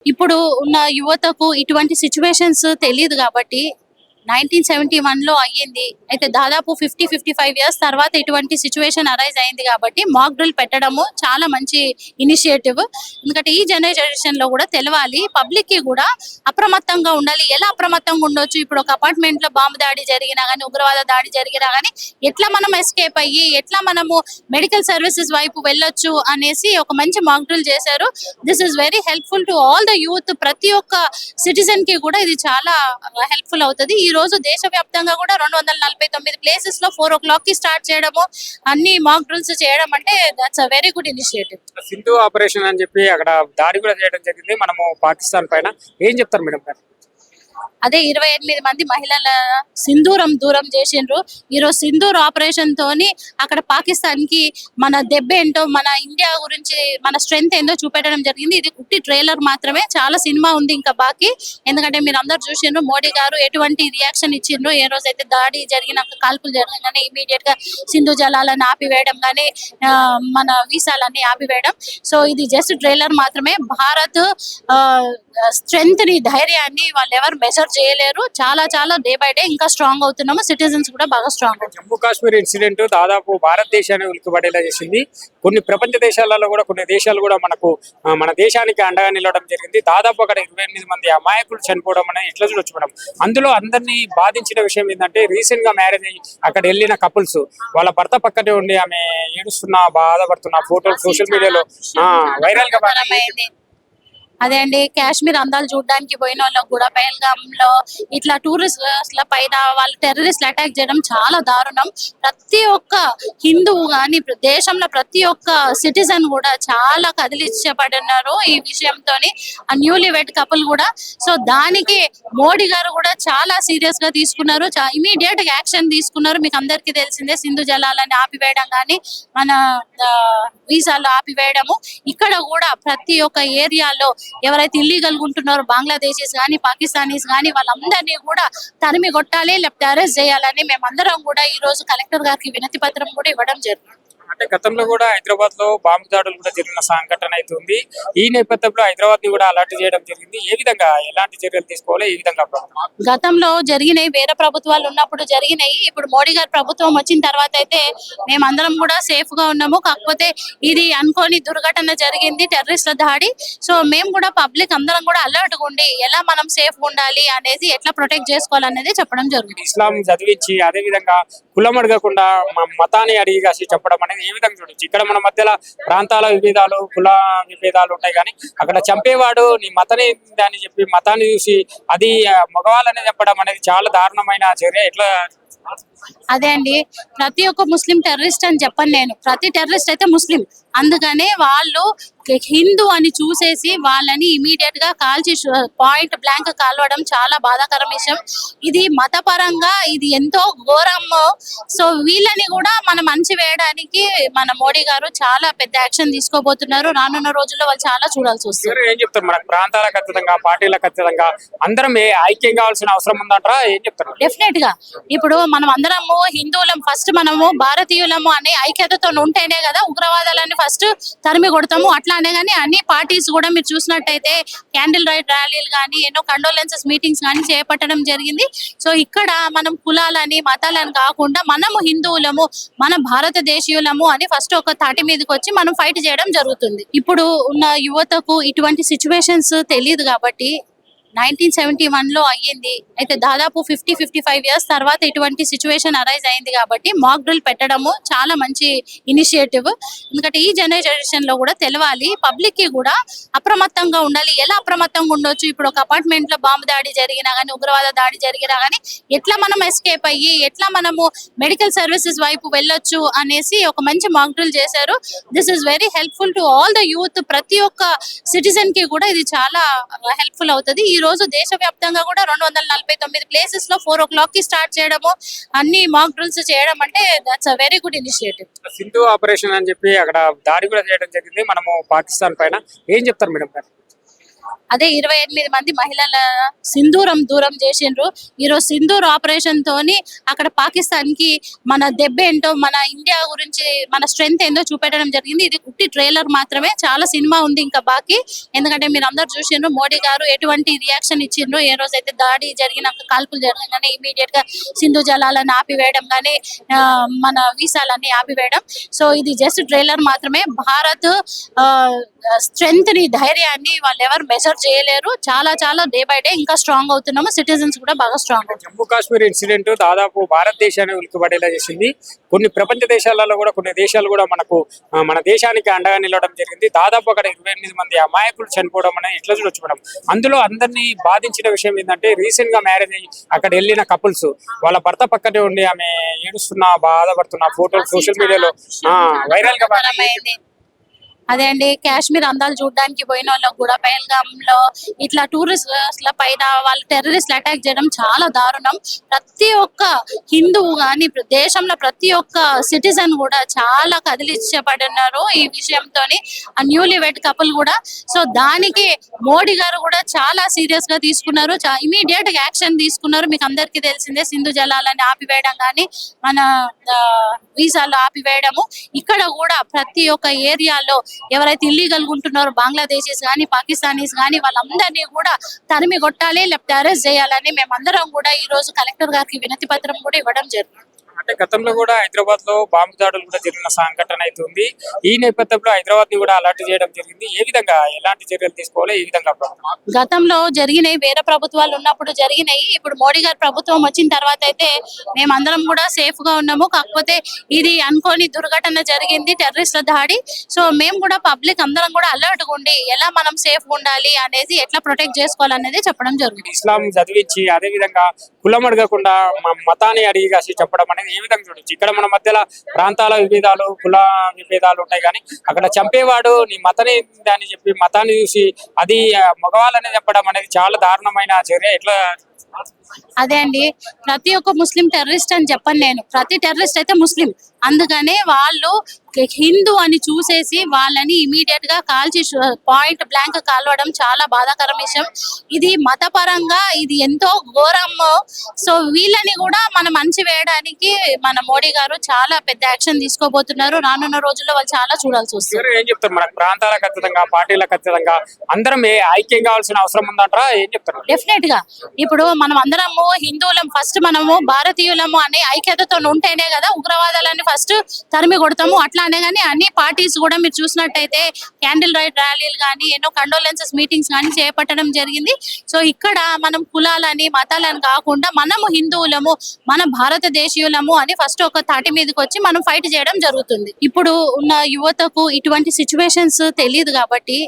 ఇప్పుడు ఉన్న యువతకు ఇటువంటి సిట్యుయేషన్స్ తెలియదు కాబట్టి 1971లో అయ్యింది. అయితే దాదాపు 55 ఇయర్స్ తర్వాత ఇటువంటి సిట్యుయేషన్ అరైజ్ అయింది కాబట్టి మాక్ డ్రిల్ పెట్టడము చాలా మంచి ఇనిషియేటివ్. ఎందుకంటే ఈ జనరేషన్ లో కూడా తెలవాలి, పబ్లిక్ కి కూడా అప్రమత్తంగా ఉండాలి. ఎలా అప్రమత్తంగా ఉండొచ్చు, ఇప్పుడు ఒక అపార్ట్మెంట్ లో బాంబు దాడి జరిగినా గానీ, ఉగ్రవాద దాడి జరిగినా గానీ ఎట్లా మనం ఎస్కేప్ అయ్యి ఎట్లా మనము మెడికల్ సర్వీసెస్ వైపు వెళ్ళొచ్చు అనేసి ఒక మంచి మాక్ డ్రిల్ చేశారు. This is very helpful to all the youth. ప్రతి ఒక్క సిటిజన్ కి కూడా ఇది చాలా హెల్ప్ఫుల్ అవుతుంది. ఈ రోజు దేశవ్యాప్తంగా కూడా 249 ప్లేసెస్ లో 4 o'clock కి స్టార్ట్ చేయడము, అన్ని మాక్ డ్రిల్స్ చేయడం అంటే that's a very good initiative. Sindhu operation అని చెప్పి అక్కడ దాడి కూడా చేయడం జరిగింది మనము పాకిస్తాన్ పైన. ఏం చెప్తారు మేడం గారు? అదే 28 మంది మహిళల సింధూరం దూరం చేసిండ్రు. ఈరోజు సింధూర్ ఆపరేషన్ తోని అక్కడ పాకిస్తాన్ కి మన దెబ్బ ఏంటో, మన ఇండియా గురించి మన స్ట్రెంగ్త్ ఏందో చూపెట్టడం జరిగింది. ఇది కుట్టి ట్రైలర్ మాత్రమే, చాలా సినిమా ఉంది ఇంకా బాకీ. ఎందుకంటే మీరు అందరు చూసిండ్రు మోడీ గారు ఎటువంటి రియాక్షన్ ఇచ్చిండ్రు. ఏ రోజైతే దాడి జరిగిన కాల్పులు జరగగానే ఇమీడియట్ గా సింధు జలాలను ఆపివేయడం కానీ, మన వీసాలన్నీ ఆపివేయడం. సో ఇది జస్ట్ ట్రైలర్ మాత్రమే. భారత్ స్ట్రెంగ్త్ ని, ధైర్యాన్ని వాళ్ళు ఎవరు మెజర్ చేయలేరు. చాలా చాలా డే బై డే ఇంకా స్ట్రాంగ్ అవుతున్నాము. సిటిజన్స్ కూడా బాగా స్ట్రాంగ్. జమ్మూ కాశ్మీర్ ఇన్సిడెంట్ దాదాపు భారతదేశాన్ని ఉలిక్కిపడేలా చేసింది. కొన్ని ప్రపంచ దేశాలలో కూడా కొన్ని దేశాలు కూడా మన దేశానికి అండగా నిలవడం జరిగింది. దాదాపు అక్కడ 28 మంది అమాయకులు చనిపోవడం అనేది ఎట్లా చూడొచ్చు మేడం. అందులో అందరినీ బాధించిన విషయం ఏంటంటే, రీసెంట్ గా మ్యారేజ్ అయ్యి అక్కడ వెళ్ళిన కపుల్స్ వాళ్ళ భర్త పక్కనే ఉండి ఆమె ఏడుస్తున్నా, బాధపడుతున్న ఫోటోలు సోషల్ మీడియాలో వైరల్ గా అయింది. అదే అండి, కాశ్మీర్ అందాలు చూడడానికి పోయిన వాళ్ళకు కూడా పహల్గామ్ లో ఇట్లా టూరిస్ట్ల పైన వాళ్ళు టెర్రరిస్ట్ అటాక్ చేయడం చాలా దారుణం. ప్రతి ఒక్క హిందువు గాని దేశంలో ప్రతి ఒక్క సిటిజన్ కూడా చాలా కదిలించబడినారు ఈ విషయంతో. ఆ న్యూలీ వెడ్ కపుల్ కూడా. సో దానికి మోడీ గారు కూడా చాలా సీరియస్ గా తీసుకున్నారు, ఇమీడియట్ గా యాక్షన్ తీసుకున్నారు. మీకు అందరికీ తెలిసిందే, సింధు జలాలని ఆపివేయడం కానీ, మన వీసాలు ఆపివేయడము. ఇక్కడ కూడా ప్రతి ఒక్క ఏరియాలో ఎవరైతే ఇల్లీగల్ ఉంటున్నారో బంగ్లాదేశీస్ కానీ, పాకిస్తానీస్ కానీ, వాళ్ళందరినీ కూడా తరిమి కొట్టాలి, లేకపోతే అరెస్ట్ చేయాలని మేమందరం కూడా ఈ రోజు కలెక్టర్ గారికి వినతి పత్రం కూడా ఇవ్వడం జరిగింది. అంటే గతంలో కూడా హైదరాబాద్ లో బాంబు దాడులు కూడా జరిగిన సంఘటన అయితే ఉంది. ఈ నేపథ్యంలో హైదరాబాద్ ని కూడా అలర్ట్ చేయడం జరిగింది. ఏ విధంగా ఎలాంటి చర్యలు తీసుకోవాలి, ఏ విధంగా? గతంలో జరిగినాయి, వేరే ప్రభుత్వాలు ఉన్నప్పుడు జరిగినాయి. ఇప్పుడు మోడీ గారి ప్రభుత్వం వచ్చిన తర్వాత అయితే మేమందరం కూడా సేఫ్ గా ఉన్నాము. కాకపోతే ఇది అనుకోని దుర్ఘటన జరిగింది, టెర్రరిస్ట్ల దాడి. సో మేము కూడా పబ్లిక్ అందరం కూడా అలర్ట్ గా ఉండి ఎలా మనం సేఫ్ ఉండాలి అనేది, ఎట్లా ప్రొటెక్ట్ చేసుకోవాలనేది చెప్పడం జరుగుతుంది. ఇస్లాం చదివించి అదే విధంగా కులం అడగకుండా మతాన్ని అడిగి చెప్పడం అనేది ఏ విధంగా చూడొచ్చు? ఇక్కడ మన మధ్యలో ప్రాంతాల విభేదాలు, కుల విభేదాలు ఉంటాయి, కానీ అక్కడ చంపేవాడు నీ మతాన్ని అని చెప్పి మతాన్ని చూసి అది మగవాళ్ళని చెప్పడం అనేది చాలా దారుణమైన చర్య. ఎట్లా? అదే అండి, ప్రతి ఒక్క ముస్లిం టెర్రరిస్ట్ అని చెప్పను నేను. ప్రతి టెర్రరిస్ట్ అయితే ముస్లిం. అందుకనే వాళ్ళు హిందూ అని చూసేసి వాళ్ళని ఇమీడియట్ గా కాల్చి పాయింట్ బ్లాంక్ కాల్వడం చాలా బాధాకరం విషయం. ఇది మతపరంగా ఇది ఎంతో ఘోరము. సో వీళ్ళని కూడా మనం మంచి వేయడానికి మన మోడీ గారు చాలా పెద్ద యాక్షన్ తీసుకోబోతున్నారు. రానున్న రోజుల్లో వాళ్ళు చాలా చూడాల్సి వస్తుంది. ఏం చెప్తారు? మన ప్రాంతాలకు ఖచ్చితంగా, పార్టీలకు ఖచ్చితంగా అందరం ఐక్యం కావాల్సిన అవసరం ఉందంటారా? ఏం చెప్తారు? డెఫినెట్ గా. ఇప్పుడు మనం అందరము హిందువులం, ఫస్ట్ మనము భారతీయులము అనే ఐక్యతతో ఉంటేనే కదా ఉగ్రవాదాలని ఫస్ట్ తరిమి కొడతాము. అట్లానే కానీ అన్ని పార్టీస్ కూడా మీరు చూసినట్టయితే క్యాండిల్ లైట్ ర్యాలీలు కానీ, ఎన్నో కండోలెన్సెస్ మీటింగ్స్ కానీ చేపట్టడం జరిగింది. సో ఇక్కడ మనం కులాలని, మతాలని కాకుండా మనము హిందువులము, మన భారతదేశీయులము అని ఫస్ట్ ఒక తాటి మీదకి వచ్చి మనం ఫైట్ చేయడం జరుగుతుంది. ఇప్పుడు ఉన్న యువతకు ఇటువంటి సిచ్యువేషన్స్ తెలియదు కాబట్టి 1971లో అయ్యింది. అయితే దాదాపు 55 ఇయర్స్ తర్వాత ఇటువంటి సిచ్యువేషన్ అరైజ్ అయింది కాబట్టి మాక్ డ్రిల్ పెట్టడము చాలా మంచి ఇనిషియేటివ్. ఎందుకంటే ఈ జనరేషన్ లో కూడా తెలవాలి, పబ్లిక్ కి కూడా అప్రమత్తంగా ఉండాలి. ఎలా అప్రమత్తంగా ఉండొచ్చు, ఇప్పుడు ఒక అపార్ట్మెంట్ లో బాంబు దాడి జరిగినా గానీ, ఉగ్రవాద దాడి జరిగినా గానీ ఎట్లా మనం ఎస్కేప్ అయ్యి ఎట్లా మనము మెడికల్ సర్వీసెస్ వైపు వెళ్ళొచ్చు అనేసి ఒక మంచి మాక్ డ్రిల్ చేశారు. This is very helpful to all the youth. ప్రతి ఒక్క సిటిజన్ కి కూడా ఇది చాలా హెల్ప్ఫుల్ అవుతుంది. ఈ రోజు దేశవ్యాప్తంగా కూడా 249 ప్లేసెస్ లో 4 o'clock కి స్టార్ట్ చేయడము, అన్ని మాక్ డ్రిల్స్ చేయడం అంటే that's a very good initiative. Sindhu operation అని చెప్పి అక్కడ దాడి కూడా చేయడం జరిగింది మనము పాకిస్తాన్ పైన. ఏం చెప్తారు మేడం గారు? అదే 28 మంది మహిళల సింధూరం దూరం చేసిండ్రు. ఈరోజు సింధూర్ ఆపరేషన్ తోని అక్కడ పాకిస్తాన్ కి మన దెబ్బ ఏంటో, మన ఇండియా గురించి మన స్ట్రెంగ్త్ ఏందో చూపెట్టడం జరిగింది. ఇది కుట్టి ట్రైలర్ మాత్రమే, చాలా సినిమా ఉంది ఇంకా బాకీ. ఎందుకంటే మీరు అందరు చూసిండ్రు మోడీ గారు ఎటువంటి రియాక్షన్ ఇచ్చిండ్రు. ఏ రోజైతే దాడి జరిగిన కాల్పులు జరగగానే ఇమీడియట్ గా సింధు జలాలను ఆపివేయడం కానీ మన వీసాలన్నీ ఆపివేయడం. సో ఇది జస్ట్ ట్రైలర్ మాత్రమే. భారత్ స్ట్రెంగ్త్ ని, ధైర్యాన్ని వాళ్ళు ఎవరు మెజర్ చేయలేరు. చాలా చాలా డే బై డే ఇంకా స్ట్రాంగ్ అవుతున్నాము. సిటిజన్స్ కూడా బాగా స్ట్రాంగ్ అవుతున్నారు. జమ్మూ కాశ్మీర్ ఇన్సిడెంట్ దాదాపు భారతదేశాన్ని ఉలిక్కిపడేలా చేసింది. కొన్ని ప్రపంచ దేశాలలో కూడా కొన్ని దేశాలు కూడా మన దేశానికి అండగా నిలవడం జరిగింది. దాదాపు అక్కడ 28 మంది అమాయకులు చనిపోవడం అనేది ఎట్లా చూడొచ్చు మేడం. అందులో అందరినీ బాధించిన విషయం ఏంటంటే, రీసెంట్ గా మ్యారేజ్ అయ్యి అక్కడ వెళ్ళిన కపుల్స్ వాళ్ళ భర్త పక్కనే ఉండి ఆమె ఏడుస్తున్నా, బాధపడుతున్న ఫోటోలు సోషల్ మీడియాలో వైరల్ గా అయింది. అదే అండి, కాశ్మీర్ అందాలు చూడడానికి పోయిన వాళ్ళకు కూడా పహల్గామ్ లో ఇట్లా టూరిస్ట్ల పైన వాళ్ళు టెర్రరిస్ట్లు అటాక్ చేయడం చాలా దారుణం. ప్రతి ఒక్క హిందువు గాని దేశంలో ప్రతి ఒక్క సిటిజన్ కూడా చాలా కదిలించబడినారు ఈ విషయంతో. ఆ న్యూలీ వెడ్ కపుల్ కూడా. సో దానికి మోడీ గారు కూడా చాలా సీరియస్ గా తీసుకున్నారు, ఇమీడియట్ యాక్షన్ తీసుకున్నారు. మీకు అందరికీ తెలిసిందే, సింధు జలాలని ఆపివేయడం కానీ మన వీసాలు ఆపివేయడము. ఇక్కడ కూడా ప్రతి ఒక్క ఏరియాలో ఎవరైతే ఇల్లీగల్ ఉంటున్నారో బంగ్లాదేశీస్ కానీ పాకిస్తానీస్ కానీ వాళ్ళందరినీ కూడా తరిమి కొట్టాలి, లేకపోతే అరెస్ట్ చేయాలని మేమందరం కూడా ఈ రోజు కలెక్టర్ గారికి వినతి పత్రం కూడా ఇవ్వడం జరిగింది. అంటే గతంలో కూడా హైదరాబాద్ లో బాంబు దాడులు కూడా జరిగిన సంఘటన అయితే ఉంది. ఈ నేపథ్యంలో హైదరాబాద్ ని కూడా అలర్ట్ చేయడం జరిగింది. ఏ విధంగా ఎలాంటి చర్యలు తీసుకోవాలి, ఏ విధంగా గతంలో జరిగినాయి, వేరే ప్రభుత్వాలు ఉన్నప్పుడు జరిగినాయి. ఇప్పుడు మోడీ గారి ప్రభుత్వం వచ్చిన తర్వాత అయితే మేమందరం కూడా సేఫ్ గా ఉన్నాము. కాకపోతే ఇది అనుకోని దుర్ఘటన జరిగింది, టెర్రరిస్ట్ల దాడి. సో మేము కూడా పబ్లిక్ అందరం కూడా అలర్ట్ గా ఉండి ఎలా మనం సేఫ్ ఉండాలి అనేది, ఎట్లా ప్రొటెక్ట్ చేసుకోవాలనేది చెప్పడం జరుగుతుంది. ఇస్లాం చదివించి అదే విధంగా కులం అడగకుండా మతాన్ని అడిగి కాసి చెప్పడం అనేది ఏ విధంగా చూడొచ్చు. ఇక్కడ మన మధ్యలో ప్రాంతాల విభేదాలు, కుల విభేదాలు ఉంటాయి, కానీ అక్కడ చంపేవాడు నీ మతని అని చెప్పి మతాన్ని చూసి అది మగవాళ్ళని చెప్పడం అనేది చాలా దారుణమైన చర్య. ఎట్లా అదే అండి, ప్రతి ఒక్క ముస్లిం టెర్రరిస్ట్ అని చెప్పను నేను. ప్రతి టెర్రరిస్ట్ అయితే ముస్లిం. అందుకనే వాళ్ళు హిందూ అని చూసేసి వాళ్ళని ఇమీడియట్ గా కాల్చి పాయింట్ బ్లాంక్ కాల్వడం చాలా బాధాకరం విషయం. ఇది మతపరంగా ఇది ఎంతో ఘోరం. సో వీళ్ళని కూడా మనం మంచి వేయడానికి మన మోడీ గారు చాలా పెద్ద యాక్షన్ తీసుకోబోతున్నారు. రానున్న రోజుల్లో వాళ్ళు చాలా చూడాల్సి వస్తుంది. ఏం చెప్తారు, మన ప్రాంతాలకు ఖచ్చితంగా, పార్టీలకు ఖచ్చితంగా అందరం ఐక్యం కావాల్సిన అవసరం ఉందంటారా, ఏం చెప్తారు? డెఫినెట్ గా ఇప్పుడు మనం అందరము హిందువులం, ఫస్ట్ మనము భారతీయులము అనే ఐక్యతతో ఉంటేనే కదా ఉగ్రవాదాలని ఫస్ట్ తరిమి కొడతాము. అట్లానే కానీ అన్ని పార్టీస్ కూడా మీరు చూసినట్టయితే క్యాండిల్ లైట్ ర్యాలీలు కానీ, ఎన్నో కండోలెన్సెస్ మీటింగ్స్ కానీ చేపట్టడం జరిగింది. సో ఇక్కడ మనం కులాలని మతాలని కాకుండా మనము హిందువులము, మన భారతదేశీయులము అని ఫస్ట్ ఒక తాటి మీదకి వచ్చి మనం ఫైట్ చేయడం జరుగుతుంది. ఇప్పుడు ఉన్న యువతకు ఇటువంటి సిచ్యువేషన్స్ తెలియదు కాబట్టి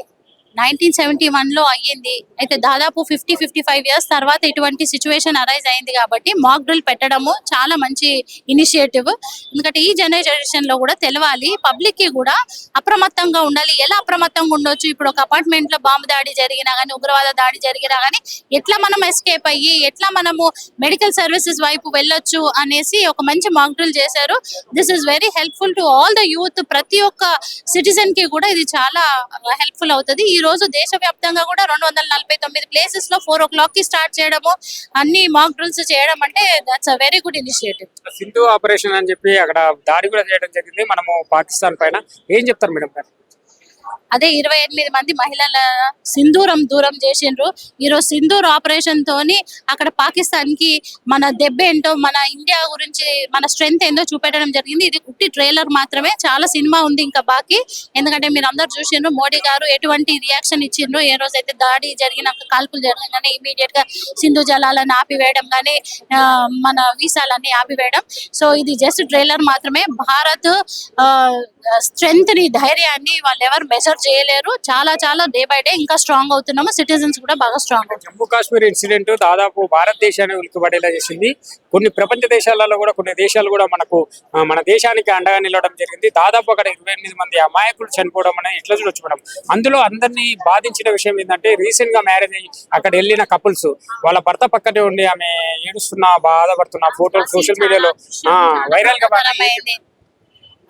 1971 లో అయ్యింది. అయితే దాదాపు 55 ఇయర్స్ తర్వాత ఇటువంటి సిచ్యువేషన్ అరైజ్ అయింది కాబట్టి మాక్ డ్రిల్ పెట్టడము చాలా మంచి ఇనిషియేటివ్. ఎందుకంటే ఈ జనరేషన్ లో కూడా తెలవాలి, పబ్లిక్ కి కూడా అప్రమత్తంగా ఉండాలి. ఎలా అప్రమత్తంగా ఉండొచ్చు, ఇప్పుడు ఒక అపార్ట్మెంట్ లో బాంబు దాడి జరిగినా గానీ, ఉగ్రవాద దాడి జరిగినా గానీ ఎట్లా మనం ఎస్కేప్ అయ్యి ఎట్లా మనము మెడికల్ సర్వీసెస్ వైపు వెళ్ళొచ్చు అనేసి ఒక మంచి మాక్ డ్రిల్ చేశారు. This is very helpful to all the youth. ప్రతి ఒక్క సిటిజన్ కి కూడా ఇది చాలా హెల్ప్ఫుల్ అవుతుంది. ఈ రోజు దేశవ్యాప్తంగా కూడా 249 ప్లేసెస్ లో 4 o'clock కి స్టార్ట్ చేయడము, అన్ని మాక్ డ్రిల్స్ చేయడం అంటే that's a very good initiative. Sindhu operation అని చెప్పి అక్కడ దాడి కూడా చేయడం జరిగింది మనము పాకిస్తాన్ పైన. ఏం చెప్తారు మేడం? అదే 28 మంది మహిళల సింధూరం దూరం చేసిండ్రు. ఈరోజు సింధూర్ ఆపరేషన్ తోని అక్కడ పాకిస్తాన్ కి మన దెబ్బ ఏంటో, మన ఇండియా గురించి మన స్ట్రెంగ్త్ ఏందో చూపెట్టడం జరిగింది. ఇది కుట్టి ట్రైలర్ మాత్రమే, చాలా సినిమా ఉంది ఇంకా బాకీ. ఎందుకంటే మీరు అందరు చూసిండ్రు మోడీ గారు ఎటువంటి రియాక్షన్ ఇచ్చిండ్రు. ఏ రోజైతే దాడి జరిగిన కాల్పులు జరగగానే ఇమీడియట్ గా సింధు జలాలను ఆపివేయడం కానీ మన వీసాలన్నీ ఆపివేయడం. సో ఇది జస్ట్ ట్రైలర్ మాత్రమే. భారత్ స్ట్రెంగ్త్ ని, ధైర్యాన్ని వాళ్ళు ఎవరు మెజర్ చేయలేరు. చాలా చాలా డే బై డే ఇంకా స్ట్రాంగ్ అవుతున్నాము. సిటిజన్స్ కూడా బాగా స్ట్రాంగ్ అవుతున్నారు. జమ్మూ కాశ్మీర్ ఇన్సిడెంట్ దాదాపు భారతదేశాన్ని ఉలిక్కిపడేలా చేసింది. కొన్ని ప్రపంచ దేశాలలో కూడా కొన్ని దేశాలు కూడా మన దేశానికి అండగా నిలవడం జరిగింది. దాదాపు అక్కడ 28 మంది అమాయకులు చనిపోవడం అనేది ఎట్లా చూడొచ్చు మేడం. అందులో అందరినీ బాధించిన విషయం ఏంటంటే, రీసెంట్ గా మ్యారేజ్ అయ్యి అక్కడ వెళ్ళిన కపుల్స్ వాళ్ళ భర్త పక్కనే ఉండి ఆమె ఏడుస్తున్నా, బాధపడుతున్న ఫోటోలు సోషల్ మీడియాలో వైరల్ గా అయింది.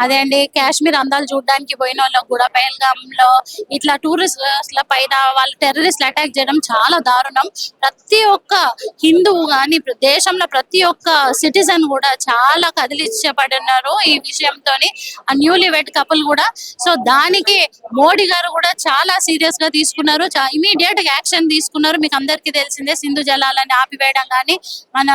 అదే అండి, కాశ్మీర్ అందాలు చూడడానికి పోయిన వాళ్ళకి కూడా పహల్గామ్ లో ఇట్లా టూరిస్ట్ల పైన వాళ్ళు టెర్రరిస్ట్లు అటాక్ చేయడం చాలా దారుణం. ప్రతి ఒక్క హిందువు గాని దేశంలో ప్రతి ఒక్క సిటిజన్ కూడా చాలా కదిలించబడినారు ఈ విషయంతోని. ఆ న్యూలీ వెడ్ కపుల్ కూడా. సో దానికి మోడీ గారు కూడా చాలా సీరియస్ గా తీసుకున్నారు, ఇమీడియట్ గా యాక్షన్ తీసుకున్నారు. మీకు అందరికీ తెలిసిందే, సింధు జలాలని ఆపివేయడం కానీ మన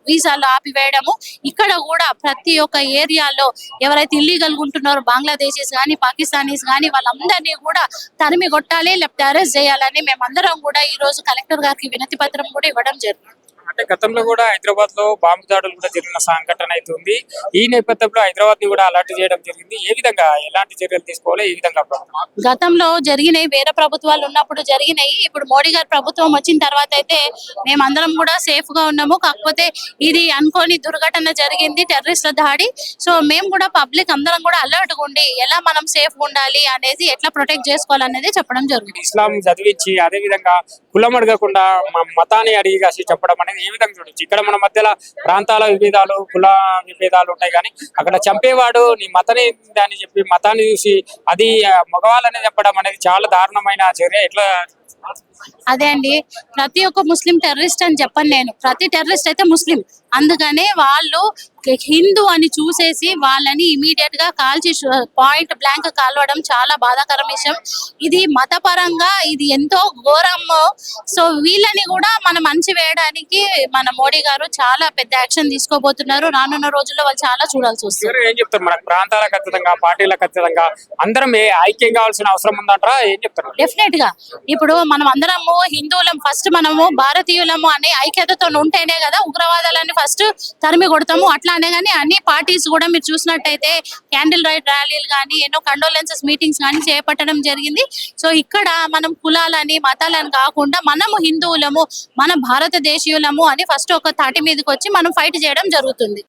వీసాలు ఆపివేయడము. ఇక్కడ కూడా ప్రతి ఒక్క ఏరియాలో ఎవరైతే ఇల్లీగల్ ఉంటున్నారో బంగ్లాదేశీస్ కానీ పాకిస్తానీస్ కానీ వాళ్ళందరినీ కూడా తరిమి కొట్టాలి, లేకపోతే అరెస్ట్ చేయాలని మేమందరం కూడా ఈ రోజు కలెక్టర్ గారికి వినతి పత్రం కూడా ఇవ్వడం జరిగింది. అంటే గతంలో కూడా హైదరాబాద్ లో బాంబు దాడులు కూడా జరిగిన సంఘటన అయితే ఉంది. ఈ నేపథ్యంలో హైదరాబాద్ ని కూడా అలర్ట్ చేయడం జరిగింది. ఏ విధంగా ఎలాంటి చర్యలు తీసుకోవాలి, ఏ విధంగా గతంలో జరిగినాయి, వేరే ప్రభుత్వాలు ఉన్నప్పుడు జరిగినాయి. ఇప్పుడు మోడీ గారి ప్రభుత్వం వచ్చిన తర్వాత అయితే మేమందరం కూడా సేఫ్ గా ఉన్నాము. కాకపోతే ఇది అనుకోని దుర్ఘటన జరిగింది, టెర్రరిస్ట్ల దాడి. సో మేము కూడా పబ్లిక్ అందరం కూడా అలర్ట్ గా ఉండి ఎలా మనం సేఫ్ ఉండాలి అనేది, ఎట్లా ప్రొటెక్ట్ చేసుకోవాలనేది చెప్పడం జరుగుతుంది. ఇస్లాం చదివించి అదే విధంగా కులం అడగకుండా మతాన్ని అడిగి కాసి చెప్పడం అనేది ఏ విధంగా చూడొచ్చు. ఇక్కడ మన మధ్యలో ప్రాంతాల విభేదాలు, కుల విభేదాలు ఉంటాయి, కానీ అక్కడ చంపేవాడు నీ మతని అని చెప్పి మతాన్ని చూసి అది మగవాళ్ళని చెప్పడం అనేది చాలా దారుణమైన చర్య. ఎట్లా అదే అండి, ప్రతి ఒక్క ముస్లిం టెర్రరిస్ట్ అని చెప్పను నేను. ప్రతి టెర్రరిస్ట్ అయితే ముస్లిం. అందుకనే వాళ్ళు హిందూ అని చూసేసి వాళ్ళని ఇమీడియట్ గా కాల్చి పాయింట్ బ్లాంక్ కాల్వడం చాలా బాధాకరం విషయం. ఇది మతపరంగా ఇది ఎంతో ఘోరం. సో వీళ్ళని కూడా మనం మంచి వేయడానికి మన మోడీ గారు చాలా పెద్ద యాక్షన్ తీసుకోబోతున్నారు. రానున్న రోజుల్లో వాళ్ళు చాలా చూడాల్సి వస్తుంది. ఏం చెప్తారు, మన ప్రాంతాలకు ఖచ్చితంగా పార్టీలకు ఖచ్చితంగా అందరం ఐక్యం కావాల్సిన అవసరం ఉందంటారా, ఏం చెప్తారు? డెఫినెట్ గా ఇప్పుడు మనం అందరము హిందువులం, ఫస్ట్ మనము భారతీయులము అనే ఐక్యతతో ఉంటేనే కదా ఉగ్రవాదాలని ఫస్ట్ తరిమి కొడతాము. అట్లానే కానీ అన్ని పార్టీస్ కూడా మీరు చూసినట్టయితే క్యాండిల్ లైట్ ర్యాలీలు కానీ ఎన్నో కండోలెన్సెస్ మీటింగ్స్ కానీ చేపట్టడం జరిగింది. సో ఇక్కడ మనం కులాలని మతాలని కాకుండా మనము హిందువులము, మన భారతదేశీయులము అని ఫస్ట్ ఒక తాటి మీదకి వచ్చి మనం ఫైట్ చేయడం జరుగుతుంది.